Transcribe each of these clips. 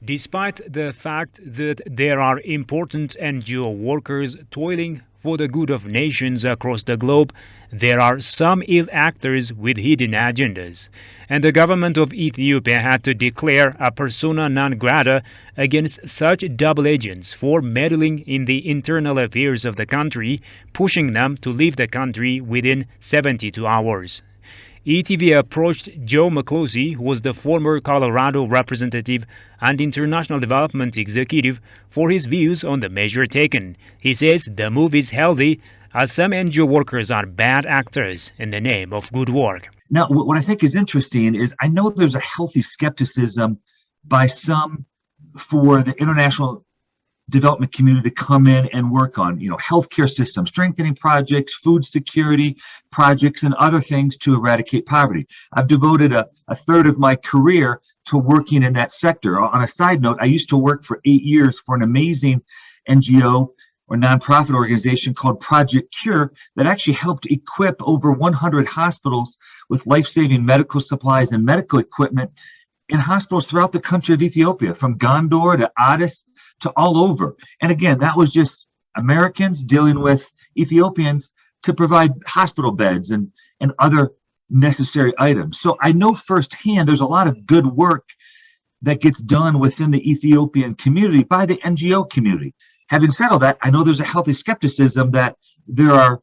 Despite the fact that there are important NGO workers toiling for the good of nations across the globe, there are some ill actors with hidden agendas. And the government of Ethiopia had to declare a persona non grata against such double agents for meddling in the internal affairs of the country, pushing them to leave the country within 72 hours. ETV approached Joe Miklosi, who was the former Colorado representative and international development executive, for his views on the measure taken. He says the move is healthy, as some NGO workers are bad actors in the name of good work. Now, what I think is interesting is I know there's a healthy skepticism by some for the international development community to come in and work on, healthcare systems, strengthening projects, food security projects, and other things to eradicate poverty. I've devoted a third of my career to working in that sector. On a side note, I used to work for 8 years for an amazing NGO or nonprofit organization called Project Cure that actually helped equip over 100 hospitals with life-saving medical supplies and medical equipment in hospitals throughout the country of Ethiopia, from Gondor to Addis to all over. And again, that was just Americans dealing with Ethiopians to provide hospital beds and other necessary items. So I know firsthand there's a lot of good work that gets done within the Ethiopian community by the NGO community. Having said all that, I know there's a healthy skepticism that there are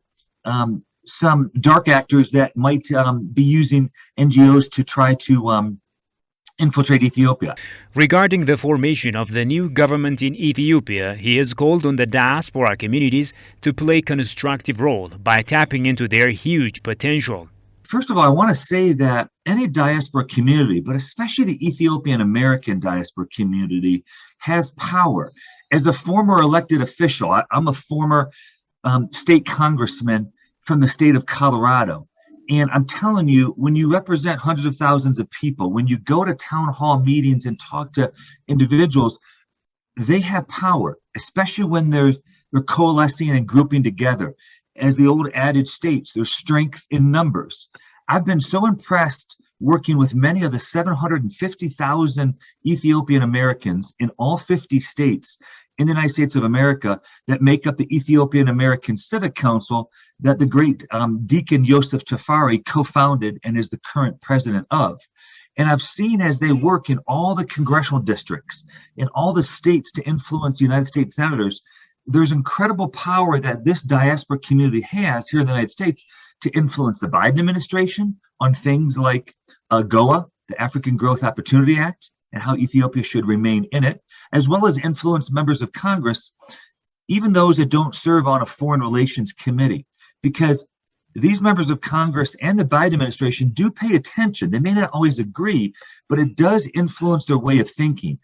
some dark actors that might be using NGOs to try to infiltrate Ethiopia. Regarding the formation of the new government in Ethiopia, he has called on the diaspora communities to play a constructive role by tapping into their huge potential. First of all, I want to say that any diaspora community, but especially the Ethiopian American diaspora community, has power. As a former elected official, I'm a former state congressman from the state of Colorado. And I'm telling you, when you represent hundreds of thousands of people, when you go to town hall meetings and talk to individuals, they have power, especially when they're coalescing and grouping together. As the old adage states, there's strength in numbers. I've been so impressed working with many of the 750,000 Ethiopian Americans in all 50 states in the United States of America that make up the Ethiopian American Civic Council that the great Deacon Yosef Tafari co-founded and is the current president of. And I've seen as they work in all the congressional districts, in all the states to influence United States senators, there's incredible power that this diaspora community has here in the United States to influence the Biden administration on things like AGOA, the African Growth Opportunity Act, and how Ethiopia should remain in it, as well as influence members of Congress, even those that don't serve on a foreign relations committee, because these members of Congress and the Biden administration do pay attention. They may not always agree, but it does influence their way of thinking.